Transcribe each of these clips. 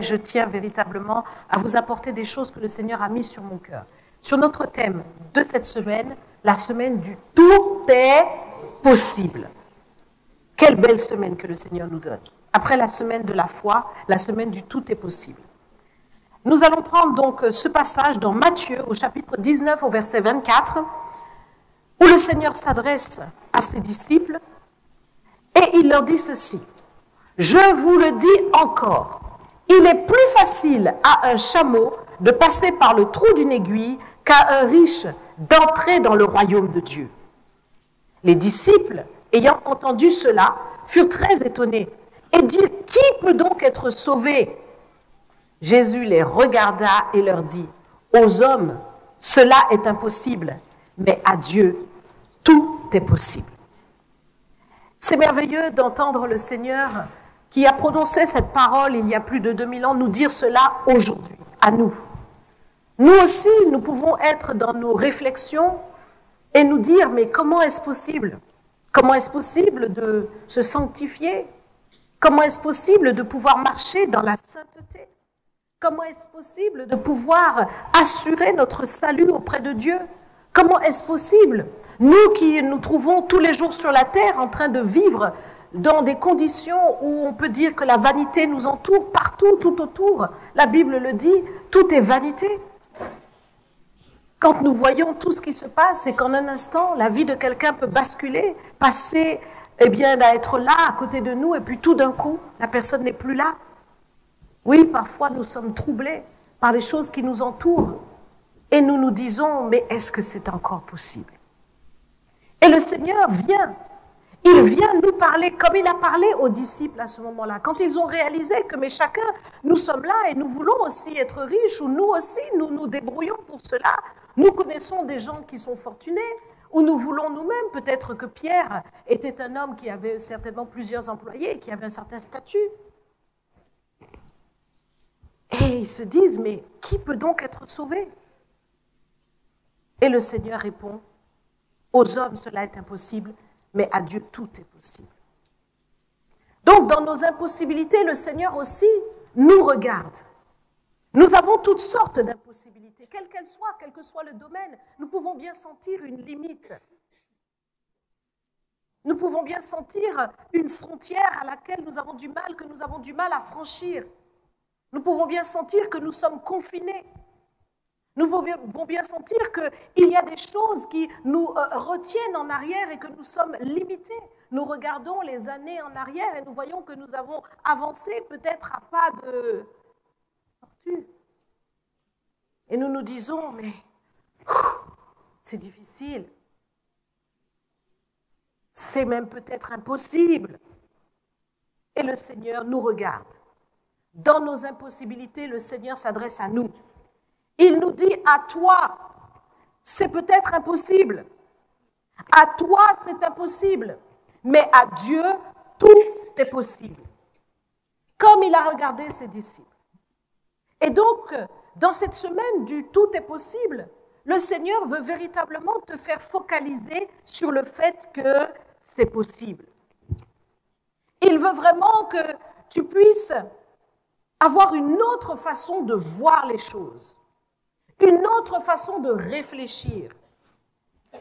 je tiens véritablement à vous apporter des choses que le Seigneur a mises sur mon cœur. Sur notre thème de cette semaine, la semaine du tout est possible. Quelle belle semaine que le Seigneur nous donne. Après la semaine de la foi, la semaine du tout est possible. Nous allons prendre donc ce passage dans Matthieu au chapitre 19 au verset 24 où le Seigneur s'adresse à ses disciples et il leur dit ceci. Je vous le dis encore, il est plus facile à un chameau de passer par le trou d'une aiguille qu'à un riche d'entrer dans le royaume de Dieu. Les disciples, ayant entendu cela, furent très étonnés et dirent, qui peut donc être sauvé? Jésus les regarda et leur dit, aux hommes, cela est impossible, mais à Dieu, tout est possible. C'est merveilleux d'entendre le Seigneur qui a prononcé cette parole il y a plus de 2000 ans nous dire cela aujourd'hui, à nous. Nous aussi, nous pouvons être dans nos réflexions et nous dire, mais comment est-ce possible? Comment est-ce possible de se sanctifier? Comment est-ce possible de pouvoir marcher dans la sainteté? Comment est-ce possible de pouvoir assurer notre salut auprès de Dieu? Comment est-ce possible, nous qui nous trouvons tous les jours sur la terre en train de vivre dans des conditions où on peut dire que la vanité nous entoure partout, tout autour. La Bible le dit, tout est vanité. Quand nous voyons tout ce qui se passe et qu'en un instant, la vie de quelqu'un peut basculer, passer à être là à côté de nous et puis tout d'un coup, la personne n'est plus là. Oui, parfois nous sommes troublés par les choses qui nous entourent et nous nous disons, mais est-ce que c'est encore possible? Et le Seigneur vient. Il vient nous parler comme il a parlé aux disciples à ce moment-là. Quand ils ont réalisé que, mais chacun, nous sommes là et nous voulons aussi être riches, ou nous aussi, nous nous débrouillons pour cela. Nous connaissons des gens qui sont fortunés, ou nous voulons nous-mêmes. Peut-être que Pierre était un homme qui avait certainement plusieurs employés, qui avait un certain statut. Et ils se disent, mais qui peut donc être sauvé? Et le Seigneur répond, aux hommes cela est impossible, mais à Dieu, tout est possible. Donc, dans nos impossibilités, le Seigneur aussi nous regarde. Nous avons toutes sortes d'impossibilités, quelles qu'elles soient, quel que soit le domaine. Nous pouvons bien sentir une limite. Nous pouvons bien sentir une frontière à laquelle nous avons du mal, que nous avons du mal à franchir. Nous pouvons bien sentir que nous sommes confinés. Nous pouvons bien sentir qu'il y a des choses qui nous retiennent en arrière et que nous sommes limités. Nous regardons les années en arrière et nous voyons que nous avons avancé peut-être à pas de tortue. Et nous nous disons, mais c'est difficile. C'est même peut-être impossible. Et le Seigneur nous regarde. Dans nos impossibilités, le Seigneur s'adresse à nous. Il nous dit, à toi, c'est peut-être impossible. À toi, c'est impossible. Mais à Dieu, tout est possible. Comme il a regardé ses disciples. Et donc, dans cette semaine du tout est possible, le Seigneur veut véritablement te faire focaliser sur le fait que c'est possible. Il veut vraiment que tu puisses avoir une autre façon de voir les choses. Une autre façon de réfléchir.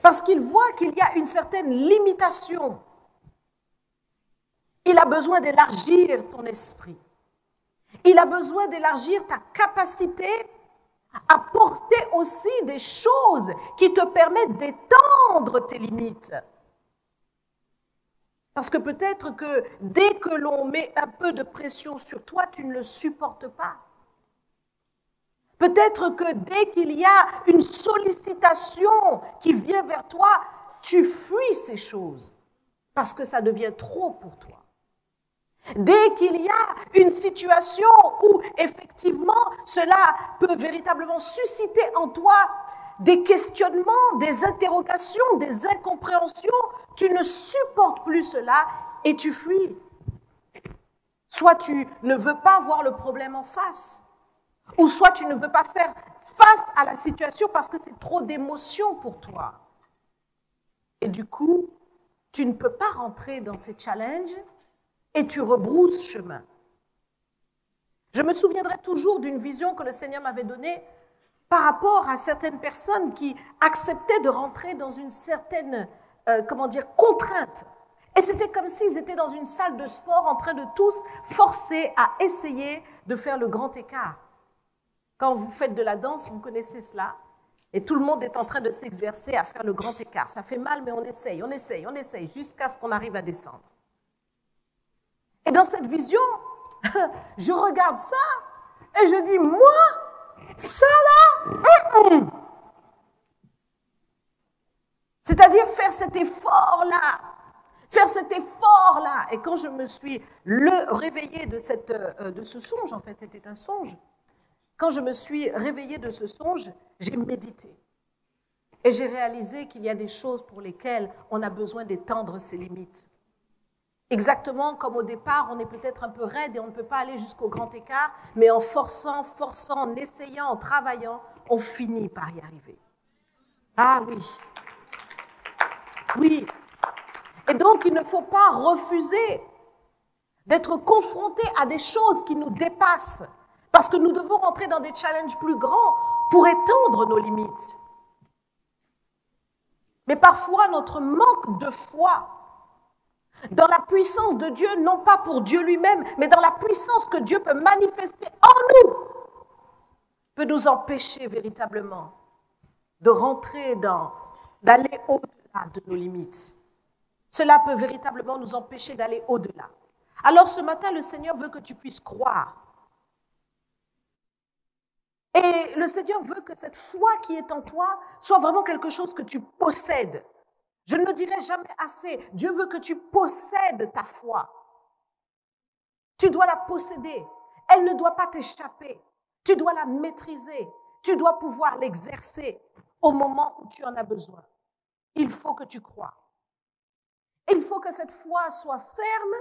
Parce qu'il voit qu'il y a une certaine limitation. Il a besoin d'élargir ton esprit. Il a besoin d'élargir ta capacité à porter aussi des choses qui te permettent d'étendre tes limites. Parce que peut-être que dès que l'on met un peu de pression sur toi, tu ne le supportes pas. Peut-être que dès qu'il y a une sollicitation qui vient vers toi, tu fuis ces choses parce que ça devient trop pour toi. Dès qu'il y a une situation où effectivement cela peut véritablement susciter en toi des questionnements, des interrogations, des incompréhensions, tu ne supportes plus cela et tu fuis. Soit tu ne veux pas voir le problème en face, ou soit tu ne veux pas faire face à la situation parce que c'est trop d'émotions pour toi. Et du coup, tu ne peux pas rentrer dans ces challenges et tu rebrousses chemin. Je me souviendrai toujours d'une vision que le Seigneur m'avait donnée par rapport à certaines personnes qui acceptaient de rentrer dans une certaine, contrainte. Et c'était comme s'ils étaient dans une salle de sport en train de tous forcer à essayer de faire le grand écart. Quand vous faites de la danse, vous connaissez cela, et tout le monde est en train de s'exercer à faire le grand écart. Ça fait mal, mais on essaye, jusqu'à ce qu'on arrive à descendre. Et dans cette vision, je regarde ça, et je dis, moi, ça là, c'est-à-dire faire cet effort-là. Et quand je me suis réveillée de ce songe, en fait, c'était un songe. Quand je me suis réveillée de ce songe, j'ai médité. Et j'ai réalisé qu'il y a des choses pour lesquelles on a besoin d'étendre ses limites. Exactement comme au départ, on est peut-être un peu raide et on ne peut pas aller jusqu'au grand écart, mais en forçant, en essayant, en travaillant, on finit par y arriver. Ah oui. Oui. Et donc, il ne faut pas refuser d'être confronté à des choses qui nous dépassent, parce que nous devons rentrer dans des challenges plus grands pour étendre nos limites. Mais parfois, notre manque de foi dans la puissance de Dieu, non pas pour Dieu lui-même, mais dans la puissance que Dieu peut manifester en nous, peut nous empêcher véritablement de rentrer d'aller au-delà de nos limites. Cela peut véritablement nous empêcher d'aller au-delà. Alors ce matin, le Seigneur veut que tu puisses croire. Et le Seigneur veut que cette foi qui est en toi soit vraiment quelque chose que tu possèdes. Je ne le dirai jamais assez. Dieu veut que tu possèdes ta foi. Tu dois la posséder. Elle ne doit pas t'échapper. Tu dois la maîtriser. Tu dois pouvoir l'exercer au moment où tu en as besoin. Il faut que tu crois. Il faut que cette foi soit ferme,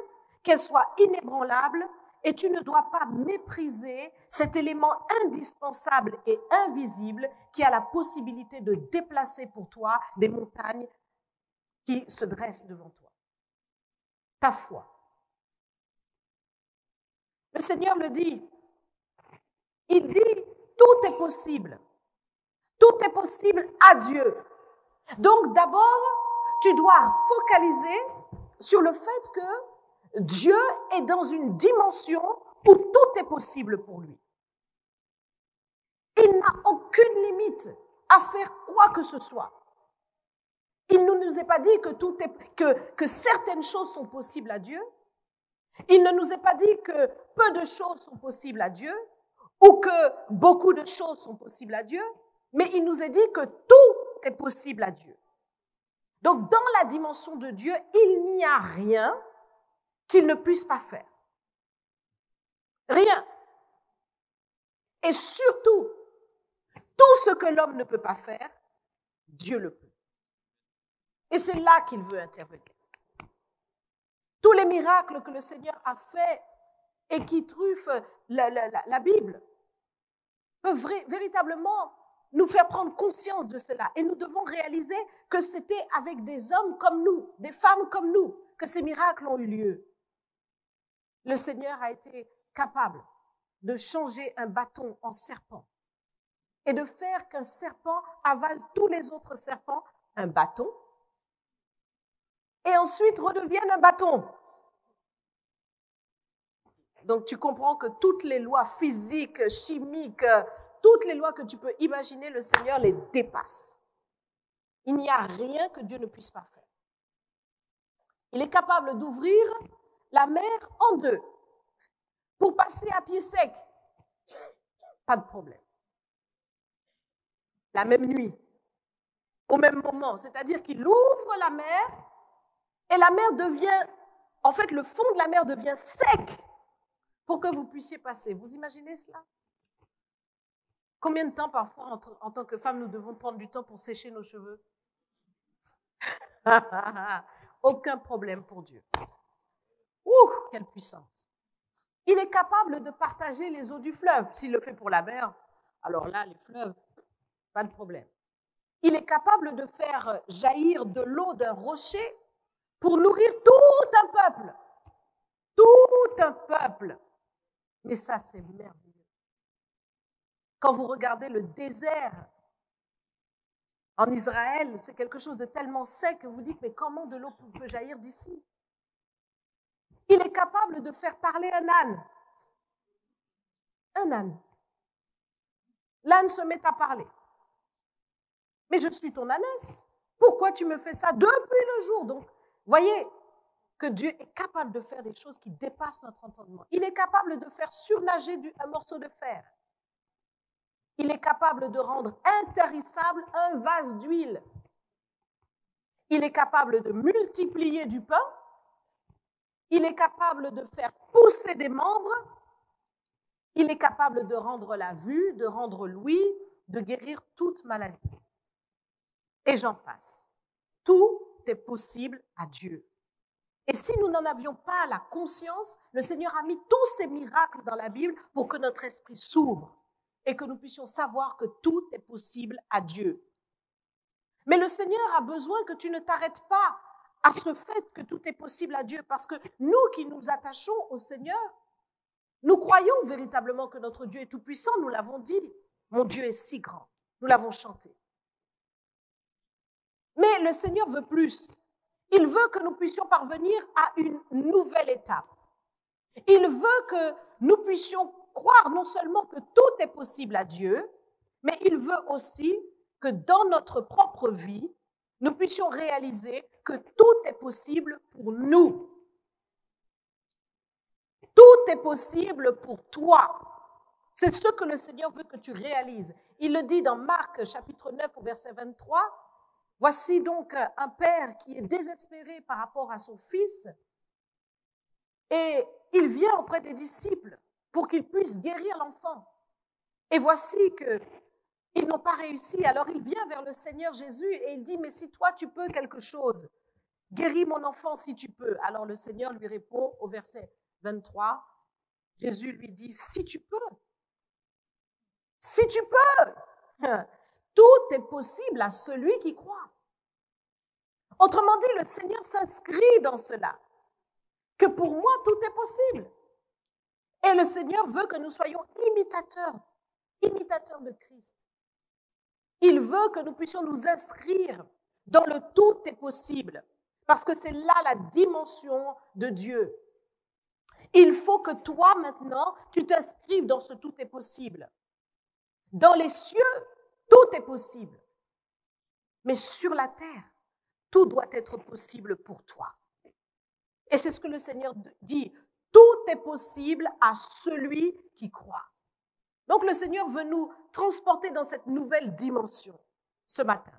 qu'elle soit inébranlable, et tu ne dois pas mépriser cet élément indispensable et invisible qui a la possibilité de déplacer pour toi des montagnes qui se dressent devant toi. Ta foi. Le Seigneur le dit. Il dit, tout est possible. Tout est possible à Dieu. Donc d'abord, tu dois focaliser sur le fait que Dieu est dans une dimension où tout est possible pour lui. Il n'a aucune limite à faire quoi que ce soit. Il ne nous est pas dit que certaines choses sont possibles à Dieu. Il ne nous est pas dit que peu de choses sont possibles à Dieu ou que beaucoup de choses sont possibles à Dieu, mais il nous est dit que tout est possible à Dieu. Donc, dans la dimension de Dieu, il n'y a rien qu'il ne puisse pas faire. Rien. Et surtout, tout ce que l'homme ne peut pas faire, Dieu le peut. Et c'est là qu'il veut intervenir. Tous les miracles que le Seigneur a faits et qui truffent la Bible peuvent véritablement nous faire prendre conscience de cela. Et nous devons réaliser que c'était avec des hommes comme nous, des femmes comme nous, que ces miracles ont eu lieu. Le Seigneur a été capable de changer un bâton en serpent et de faire qu'un serpent avale tous les autres serpents, un bâton, et ensuite redevienne un bâton. Donc tu comprends que toutes les lois physiques, chimiques, toutes les lois que tu peux imaginer, le Seigneur les dépasse. Il n'y a rien que Dieu ne puisse pas faire. Il est capable d'ouvrir la mer en deux pour passer à pied sec. Pas de problème. La même nuit, au même moment. C'est-à-dire qu'il ouvre la mer et la mer devient, en fait, le fond de la mer devient sec pour que vous puissiez passer. Vous imaginez cela? Combien de temps parfois, en tant que femme, nous devons prendre du temps pour sécher nos cheveux? Aucun problème pour Dieu. Ouh, quelle puissance! Il est capable de partager les eaux du fleuve. S'il le fait pour la mer, alors là, les fleuves, pas de problème. Il est capable de faire jaillir de l'eau d'un rocher pour nourrir tout un peuple. Tout un peuple. Mais ça, c'est merveilleux. Quand vous regardez le désert en Israël, c'est quelque chose de tellement sec que vous dites, mais comment de l'eau peut jaillir d'ici? Il est capable de faire parler un âne. Un âne. L'âne se met à parler. Mais je suis ton ânesse. Pourquoi tu me fais ça depuis le jour? Donc, voyez que Dieu est capable de faire des choses qui dépassent notre entendement. Il est capable de faire surnager un morceau de fer. Il est capable de rendre intarissable un vase d'huile. Il est capable de multiplier du pain. Il est capable de faire pousser des membres. Il est capable de rendre la vue, de rendre l'ouïe, de guérir toute maladie. Et j'en passe. Tout est possible à Dieu. Et si nous n'en avions pas la conscience, le Seigneur a mis tous ces miracles dans la Bible pour que notre esprit s'ouvre et que nous puissions savoir que tout est possible à Dieu. Mais le Seigneur a besoin que tu ne t'arrêtes pas à ce fait que tout est possible à Dieu, parce que nous qui nous attachons au Seigneur, nous croyons véritablement que notre Dieu est tout-puissant, nous l'avons dit. Mon Dieu est si grand, nous l'avons chanté. Mais le Seigneur veut plus. Il veut que nous puissions parvenir à une nouvelle étape. Il veut que nous puissions croire non seulement que tout est possible à Dieu, mais il veut aussi que dans notre propre vie, nous puissions réaliser que tout est possible pour nous. Tout est possible pour toi. C'est ce que le Seigneur veut que tu réalises. Il le dit dans Marc chapitre 9 au verset 23. Voici donc un père qui est désespéré par rapport à son fils et il vient auprès des disciples pour qu'ils puissent guérir l'enfant. Et voici qu'ils n'ont pas réussi. Alors il vient vers le Seigneur Jésus et il dit, mais si toi tu peux quelque chose, guéris mon enfant si tu peux. Alors le Seigneur lui répond au verset 23, Jésus lui dit, si tu peux. Si tu peux. Tout est possible à celui qui croit. Autrement dit, le Seigneur s'inscrit dans cela, que pour moi, tout est possible. Et le Seigneur veut que nous soyons imitateurs de Christ. Il veut que nous puissions nous inscrire dans le tout est possible, parce que c'est là la dimension de Dieu. Il faut que toi, maintenant, tu t'inscrives dans ce tout est possible. Dans les cieux, tout est possible. Mais sur la terre, tout doit être possible pour toi. Et c'est ce que le Seigneur dit. Tout est possible à celui qui croit. Donc le Seigneur veut nous transporter dans cette nouvelle dimension ce matin.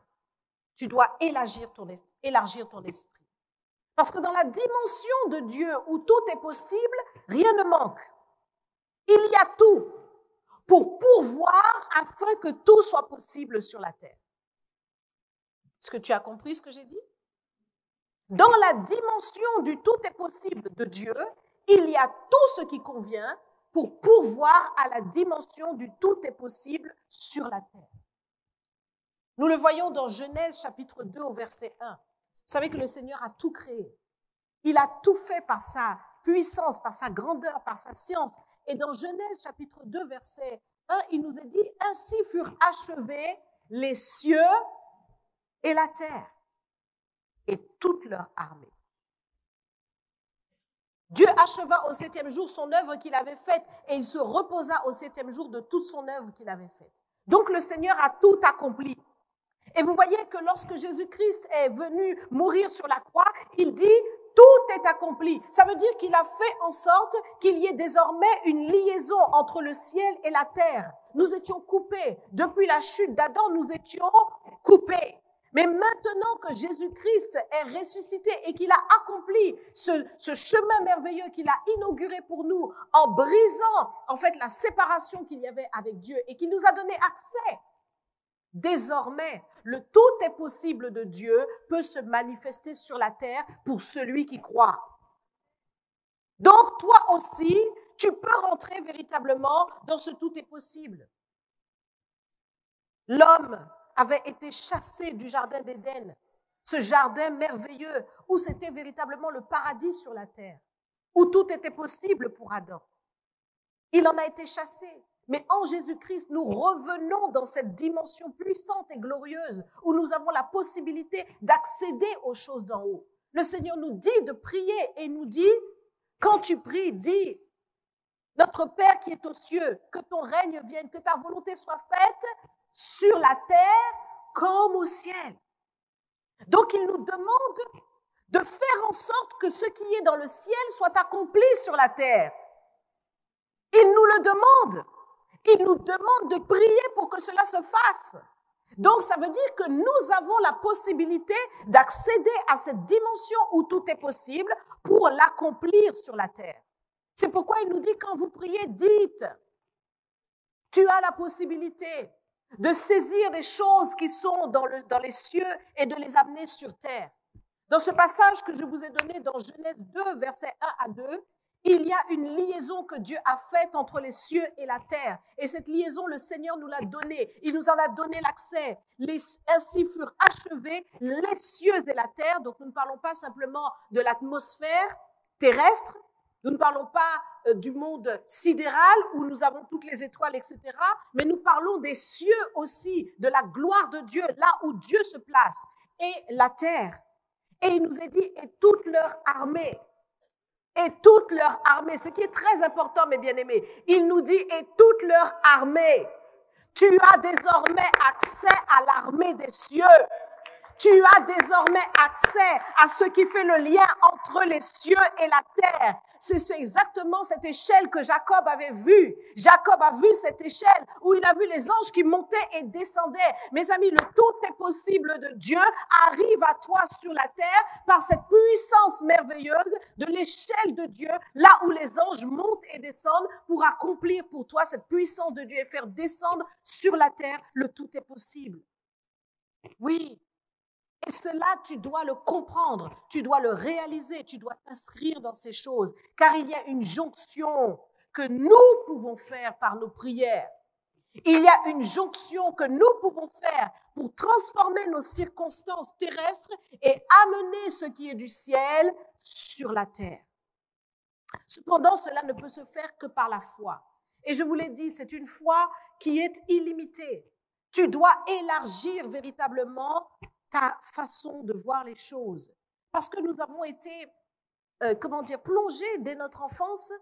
Tu dois élargir ton esprit. Parce que dans la dimension de Dieu où tout est possible, rien ne manque. Il y a tout pour pourvoir afin que tout soit possible sur la terre. Est-ce que tu as compris ce que j'ai dit? Dans la dimension du tout est possible de Dieu, il y a tout ce qui convient pour pourvoir à la dimension du tout est possible sur la terre. Nous le voyons dans Genèse chapitre 2 au verset 1. Vous savez que le Seigneur a tout créé. Il a tout fait par sa puissance, par sa grandeur, par sa science. Et dans Genèse chapitre 2 verset 1, il nous est dit, ainsi furent achevés les cieux et la terre et toute leur armée. Dieu acheva au 7e jour son œuvre qu'il avait faite et il se reposa au 7e jour de toute son œuvre qu'il avait faite. Donc le Seigneur a tout accompli. Et vous voyez que lorsque Jésus-Christ est venu mourir sur la croix, il dit « tout est accompli ». Ça veut dire qu'il a fait en sorte qu'il y ait désormais une liaison entre le ciel et la terre. Nous étions coupés. Depuis la chute d'Adam, nous étions coupés. Mais maintenant que Jésus-Christ est ressuscité et qu'il a accompli ce chemin merveilleux qu'il a inauguré pour nous en brisant en fait la séparation qu'il y avait avec Dieu et qui nous a donné accès, désormais le tout est possible de Dieu peut se manifester sur la terre pour celui qui croit. Donc toi aussi, tu peux rentrer véritablement dans ce tout est possible. L'homme avait été chassé du jardin d'Éden, ce jardin merveilleux où c'était véritablement le paradis sur la terre, où tout était possible pour Adam. Il en a été chassé. Mais en Jésus-Christ, nous revenons dans cette dimension puissante et glorieuse où nous avons la possibilité d'accéder aux choses d'en haut. Le Seigneur nous dit de prier et nous dit, quand tu pries, dis, notre Père qui est aux cieux, que ton règne vienne, que ta volonté soit faite sur la terre comme au ciel. Donc il nous demande de faire en sorte que ce qui est dans le ciel soit accompli sur la terre. Il nous le demande. Il nous demande de prier pour que cela se fasse. Donc, ça veut dire que nous avons la possibilité d'accéder à cette dimension où tout est possible pour l'accomplir sur la terre. C'est pourquoi il nous dit, quand vous priez, dites, tu as la possibilité de saisir des choses qui sont dans les cieux et de les amener sur terre. Dans ce passage que je vous ai donné dans Genèse 2, versets 1 à 2, il y a une liaison que Dieu a faite entre les cieux et la terre. Et cette liaison, le Seigneur nous l'a donnée. Il nous en a donné l'accès. Ainsi furent achevés les cieux et la terre. Donc nous ne parlons pas simplement de l'atmosphère terrestre. Nous ne parlons pas du monde sidéral où nous avons toutes les étoiles, etc. Mais nous parlons des cieux aussi, de la gloire de Dieu, là où Dieu se place. Et la terre. Et il nous est dit, et toute leur armée. Et toute leur armée, ce qui est très important, mes bien-aimés, il nous dit, et toute leur armée, tu as désormais accès à l'armée des cieux. Tu as désormais accès à ce qui fait le lien entre les cieux et la terre. C'est exactement cette échelle que Jacob avait vue. Jacob a vu cette échelle où il a vu les anges qui montaient et descendaient. Mes amis, le tout est possible de Dieu arrive à toi sur la terre par cette puissance merveilleuse de l'échelle de Dieu, là où les anges montent et descendent pour accomplir pour toi cette puissance de Dieu et faire descendre sur la terre le tout est possible. Oui. Et cela, tu dois le comprendre, tu dois le réaliser, tu dois t'inscrire dans ces choses, car il y a une jonction que nous pouvons faire par nos prières. Il y a une jonction que nous pouvons faire pour transformer nos circonstances terrestres et amener ce qui est du ciel sur la terre. Cependant, cela ne peut se faire que par la foi. Et je vous l'ai dit, c'est une foi qui est illimitée. Tu dois élargir véritablement ta façon de voir les choses. Parce que nous avons été, plongés dès notre enfance,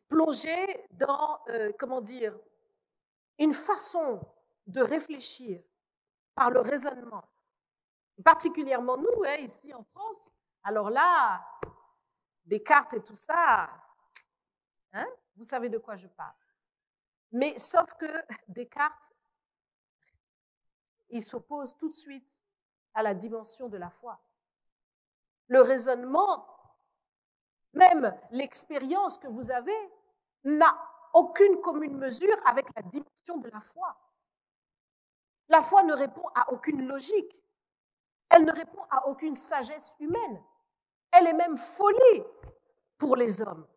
plongés dans, une façon de réfléchir par le raisonnement. Particulièrement nous, ici en France. Alors là, Descartes et tout ça, vous savez de quoi je parle. Mais sauf que Descartes, il s'oppose tout de suite à la dimension de la foi. Le raisonnement, même l'expérience que vous avez, n'a aucune commune mesure avec la dimension de la foi. La foi ne répond à aucune logique. Elle ne répond à aucune sagesse humaine. Elle est même folie pour les hommes.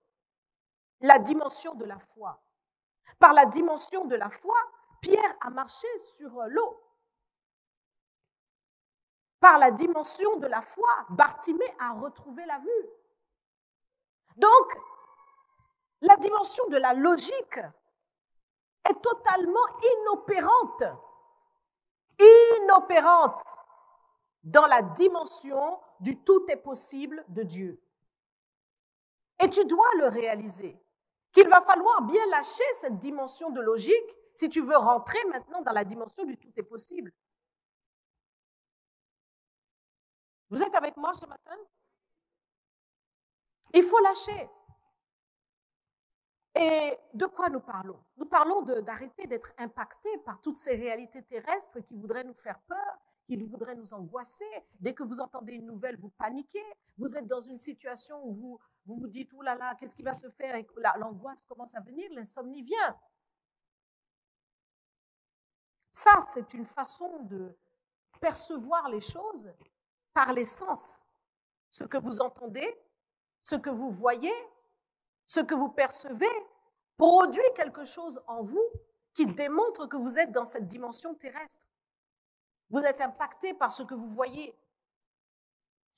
La dimension de la foi. Par la dimension de la foi, Pierre a marché sur l'eau. Par la dimension de la foi, Bartimée a retrouvé la vue. Donc, la dimension de la logique est totalement inopérante dans la dimension du tout est possible de Dieu. Et tu dois le réaliser, qu'il va falloir bien lâcher cette dimension de logique si tu veux rentrer maintenant dans la dimension du tout est possible. Vous êtes avec moi ce matin? Il faut lâcher. Et de quoi nous parlons? Nous parlons d'arrêter d'être impactés par toutes ces réalités terrestres qui voudraient nous faire peur, qui voudraient nous angoisser. Dès que vous entendez une nouvelle, vous paniquez. Vous êtes dans une situation où vous vous dites, oh là là, qu'est-ce qui va se faire? Et l'angoisse commence à venir, l'insomnie vient. Ça, c'est une façon de percevoir les choses par les sens. Ce que vous entendez, ce que vous voyez, ce que vous percevez produit quelque chose en vous qui démontre que vous êtes dans cette dimension terrestre. Vous êtes impacté par ce que vous voyez.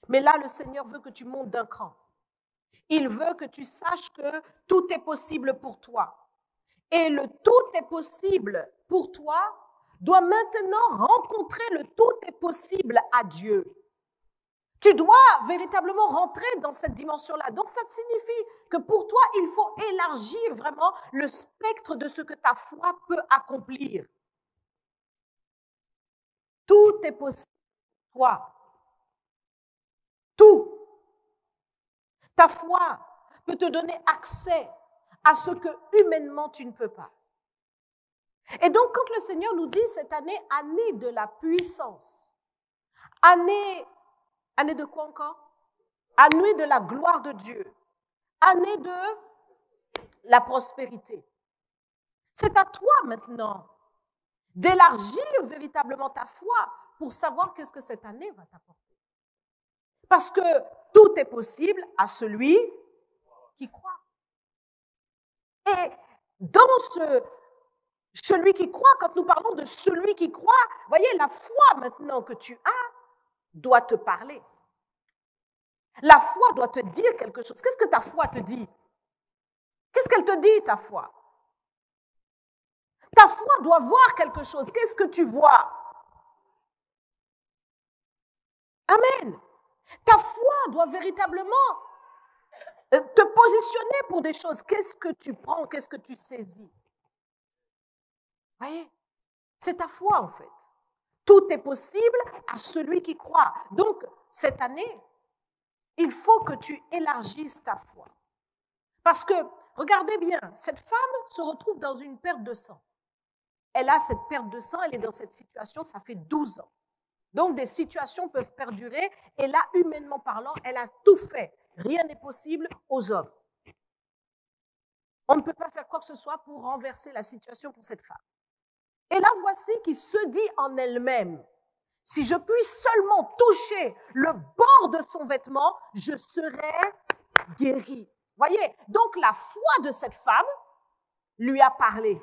Mais là, le Seigneur veut que tu montes d'un cran. Il veut que tu saches que tout est possible pour toi. Et le tout est possible pour toi doit maintenant rencontrer le tout est possible à Dieu. Tu dois véritablement rentrer dans cette dimension-là. Donc, ça signifie que pour toi, il faut élargir vraiment le spectre de ce que ta foi peut accomplir. Tout est possible pour toi. Tout. Ta foi peut te donner accès à ce que humainement tu ne peux pas. Et donc, quand le Seigneur nous dit cette année, année de la puissance, année de quoi encore? Année de la gloire de Dieu, année de la prospérité. C'est à toi maintenant d'élargir véritablement ta foi pour savoir qu'est-ce que cette année va t'apporter. Parce que tout est possible à celui qui croit. Et dans celui qui croit, quand nous parlons de celui qui croit, voyez, la foi maintenant que tu as doit te parler. La foi doit te dire quelque chose. Qu'est-ce que ta foi te dit? Qu'est-ce qu'elle te dit, ta foi? Ta foi doit voir quelque chose. Qu'est-ce que tu vois? Amen. Ta foi doit véritablement te positionner pour des choses. Qu'est-ce que tu prends? Qu'est-ce que tu saisis? Voyez? C'est ta foi, en fait. Tout est possible à celui qui croit. Donc, cette année, il faut que tu élargisses ta foi. Parce que, regardez bien, cette femme se retrouve dans une perte de sang. Elle a cette perte de sang, elle est dans cette situation, ça fait 12 ans. Donc, des situations peuvent perdurer. Et là, humainement parlant, elle a tout fait. Rien n'est possible aux hommes. On ne peut pas faire quoi que ce soit pour renverser la situation pour cette femme. Et là, voici qui se dit en elle-même, si je puis seulement toucher le bord de son vêtement, je serai guérie. Voyez, donc la foi de cette femme lui a parlé.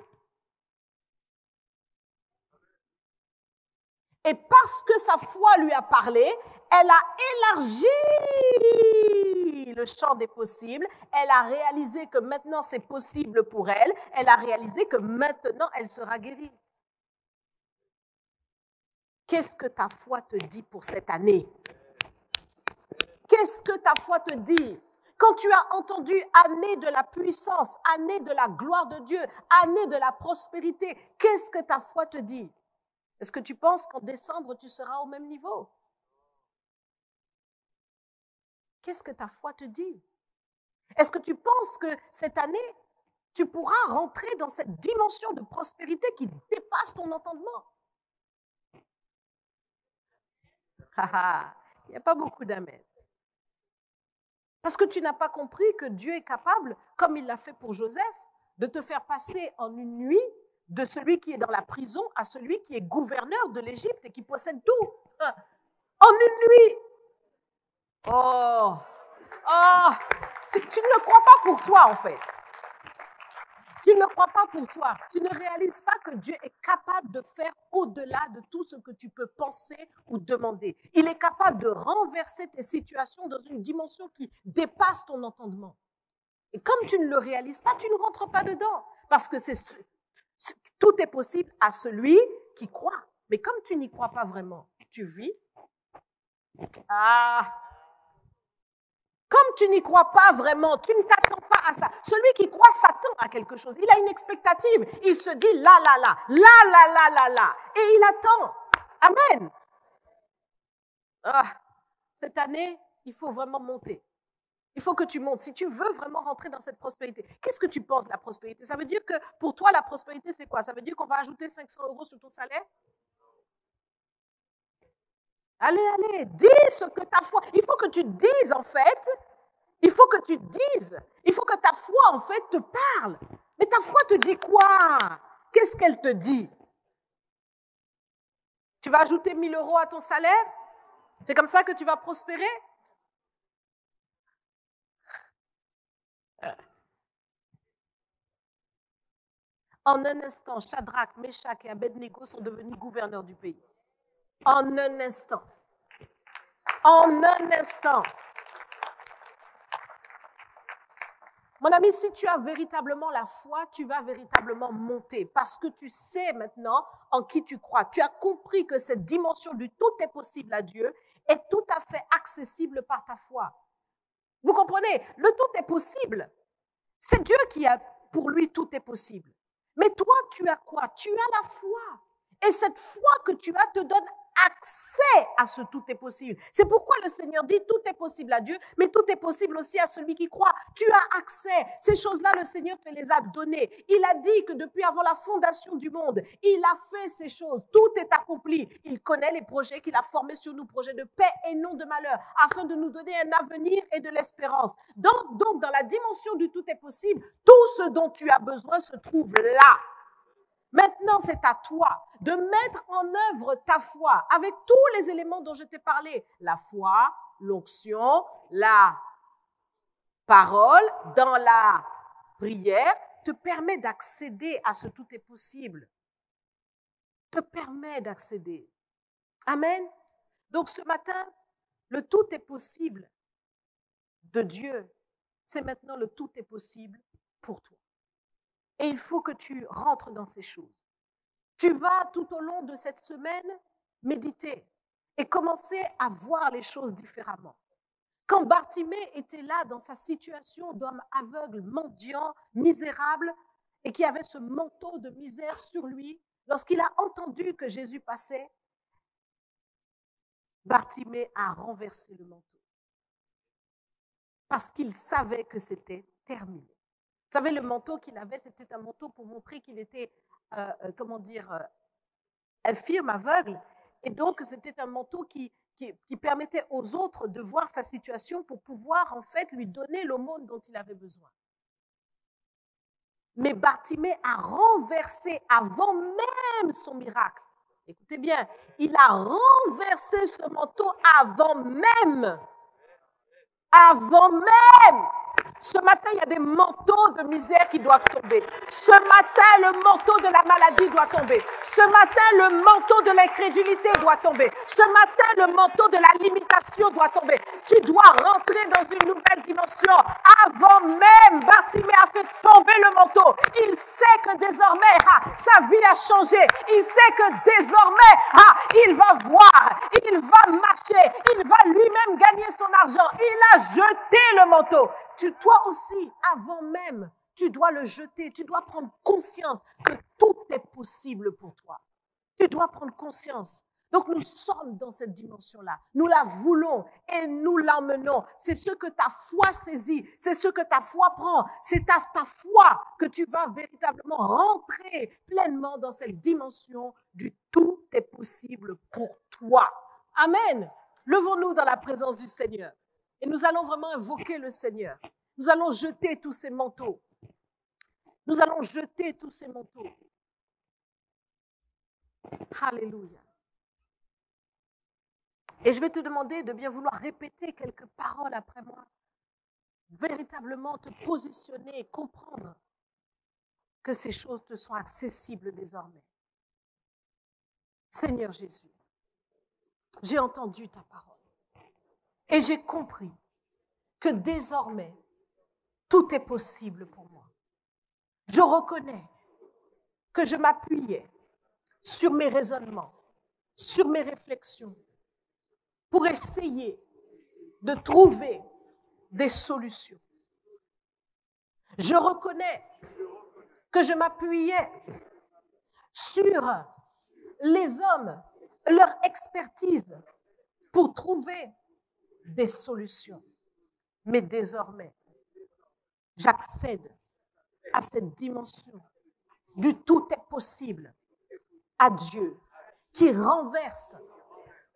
Et parce que sa foi lui a parlé, elle a élargi le champ des possibles. Elle a réalisé que maintenant c'est possible pour elle. Elle a réalisé que maintenant elle sera guérie. Qu'est-ce que ta foi te dit pour cette année? Qu'est-ce que ta foi te dit? Quand tu as entendu année de la puissance, année de la gloire de Dieu, année de la prospérité, qu'est-ce que ta foi te dit? Est-ce que tu penses qu'en décembre, tu seras au même niveau? Qu'est-ce que ta foi te dit? Est-ce que tu penses que cette année, tu pourras rentrer dans cette dimension de prospérité qui dépasse ton entendement? Il n'y a pas beaucoup d'amen. Parce que tu n'as pas compris que Dieu est capable, comme il l'a fait pour Joseph, de te faire passer en une nuit de celui qui est dans la prison à celui qui est gouverneur de l'Égypte et qui possède tout. En une nuit. Oh, tu ne le crois pas pour toi en fait. Tu ne le crois pas pour toi. Tu ne réalises pas que Dieu est capable de faire au-delà de tout ce que tu peux penser ou demander. Il est capable de renverser tes situations dans une dimension qui dépasse ton entendement. Et comme tu ne le réalises pas, tu ne rentres pas dedans. Parce que tout est possible à celui qui croit. Mais comme tu n'y crois pas vraiment, tu vis. Comme tu n'y crois pas vraiment, tu ne t'attends pas à ça. Celui qui croit s'attend à quelque chose. Il a une expectative. Il se dit là. Et il attend. Amen. Cette année, il faut vraiment monter. Il faut que tu montes. Si tu veux vraiment rentrer dans cette prospérité, qu'est-ce que tu penses de la prospérité? Ça veut dire que pour toi, la prospérité, c'est quoi? Ça veut dire qu'on va ajouter 500 € sur ton salaire? Allez, dis ce que ta foi... Il faut que tu dises, en fait. Il faut que tu dises. Il faut que ta foi, en fait, te parle. Mais ta foi te dit quoi? Qu'est-ce qu'elle te dit? Tu vas ajouter 1000 € à ton salaire? C'est comme ça que tu vas prospérer? En un instant, Shadrach, Meshach et Abednego sont devenus gouverneurs du pays. En un instant. En un instant. Mon ami, si tu as véritablement la foi, tu vas véritablement monter parce que tu sais maintenant en qui tu crois. Tu as compris que cette dimension du tout est possible à Dieu est tout à fait accessible par ta foi. Vous comprenez? Le tout est possible. C'est Dieu qui a, pour lui, tout est possible. Mais toi, tu as quoi? Tu as la foi. Et cette foi que tu as te donne accès à ce tout est possible. C'est pourquoi le Seigneur dit tout est possible à Dieu, mais tout est possible aussi à celui qui croit. Tu as accès. Ces choses-là, le Seigneur te les a données. Il a dit que depuis avant la fondation du monde, il a fait ces choses. Tout est accompli. Il connaît les projets qu'il a formés sur nous, projets de paix et non de malheur, afin de nous donner un avenir et de l'espérance. Donc, dans la dimension du tout est possible, tout ce dont tu as besoin se trouve là. Maintenant, c'est à toi de mettre en œuvre ta foi avec tous les éléments dont je t'ai parlé. La foi, l'onction, la parole dans la prière te permet d'accéder à ce tout est possible. Te permet d'accéder. Amen. Donc ce matin, le tout est possible de Dieu, c'est maintenant le tout est possible pour toi. Et il faut que tu rentres dans ces choses. Tu vas tout au long de cette semaine méditer et commencer à voir les choses différemment. Quand Bartimée était là dans sa situation d'homme aveugle, mendiant, misérable, et qui avait ce manteau de misère sur lui, lorsqu'il a entendu que Jésus passait, Bartimée a renversé le manteau parce qu'il savait que c'était terminé. Vous savez, le manteau qu'il avait, c'était un manteau pour montrer qu'il était, infirme, aveugle. Et donc, c'était un manteau qui permettait aux autres de voir sa situation pour pouvoir, en fait, lui donner l'aumône dont il avait besoin. Mais Bartimée a renversé avant même son miracle. Écoutez bien, il a renversé ce manteau avant même. Avant même. Ce matin, il y a des manteaux de misère qui doivent tomber. Ce matin, le manteau de la maladie doit tomber. Ce matin, le manteau de l'incrédulité doit tomber. Ce matin, le manteau de la limitation doit tomber. Tu dois rentrer dans une nouvelle dimension. Avant même, Bartimée a fait tomber le manteau. Il sait que désormais, sa vie a changé. Il sait que désormais, il va voir, il va marcher, il va lui-même gagner son argent. Il a jeté le manteau. Toi aussi, avant même, tu dois le jeter. Tu dois prendre conscience que tout est possible pour toi. Tu dois prendre conscience. Donc, nous sommes dans cette dimension-là. Nous la voulons et nous l'emmenons. C'est ce que ta foi saisit. C'est ce que ta foi prend. C'est ta foi que tu vas véritablement rentrer pleinement dans cette dimension du tout est possible pour toi. Amen. Levons-nous dans la présence du Seigneur. Et nous allons vraiment invoquer le Seigneur. Nous allons jeter tous ces manteaux. Nous allons jeter tous ces manteaux. Alléluia. Et je vais te demander de bien vouloir répéter quelques paroles après moi. Véritablement te positionner et comprendre que ces choses te sont accessibles désormais. Seigneur Jésus, j'ai entendu ta parole. Et j'ai compris que désormais, tout est possible pour moi. Je reconnais que je m'appuyais sur mes raisonnements, sur mes réflexions, pour essayer de trouver des solutions. Je reconnais que je m'appuyais sur les hommes, leur expertise, pour trouver des solutions. Mais désormais, j'accède à cette dimension du tout est possible à Dieu qui renverse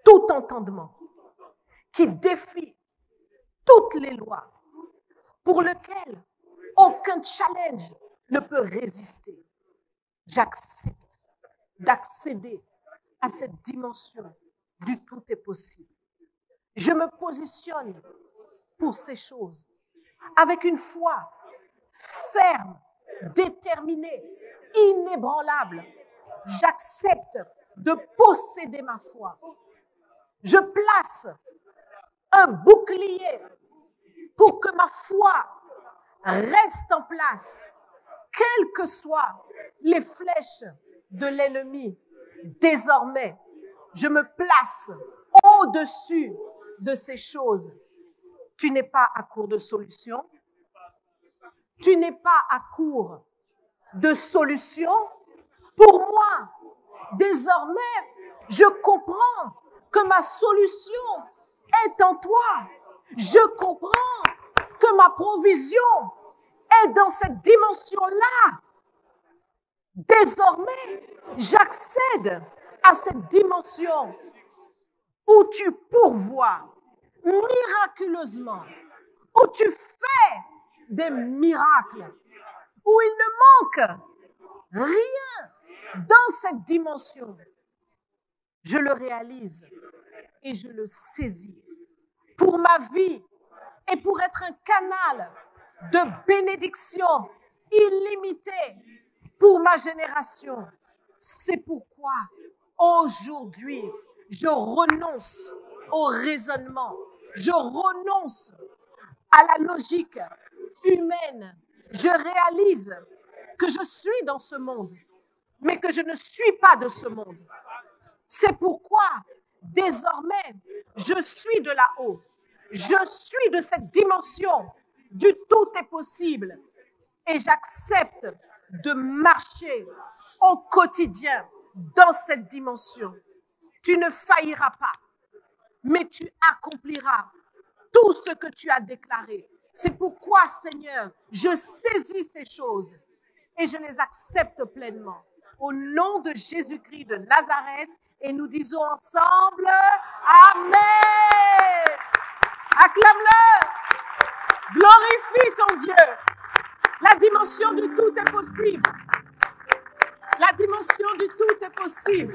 tout entendement, qui défie toutes les lois, pour lequel aucun challenge ne peut résister. J'accepte d'accéder à cette dimension du tout est possible. Je me positionne pour ces choses avec une foi ferme, déterminée, inébranlable. J'accepte de posséder ma foi. Je place un bouclier pour que ma foi reste en place, quelles que soient les flèches de l'ennemi. Désormais, je me place au-dessus de ces choses. Tu n'es pas à court de solutions. Tu n'es pas à court de solutions. Pour moi, désormais, je comprends que ma solution est en toi. Je comprends que ma provision est dans cette dimension-là. Désormais, j'accède à cette dimension où tu pourvois miraculeusement, où tu fais des miracles, où il ne manque rien dans cette dimension. Je le réalise et je le saisis pour ma vie et pour être un canal de bénédiction illimitée pour ma génération. C'est pourquoi aujourd'hui, je renonce au raisonnement, je renonce à la logique humaine. Je réalise que je suis dans ce monde, mais que je ne suis pas de ce monde. C'est pourquoi, désormais, je suis de là-haut. Je suis de cette dimension du tout est possible. Et j'accepte de marcher au quotidien dans cette dimension. Tu ne failliras pas, mais tu accompliras tout ce que tu as déclaré. C'est pourquoi, Seigneur, je saisis ces choses et je les accepte pleinement. Au nom de Jésus-Christ de Nazareth, et nous disons ensemble, Amen. Acclame-le. Glorifie ton Dieu. La dimension du tout est possible. La dimension du tout est possible.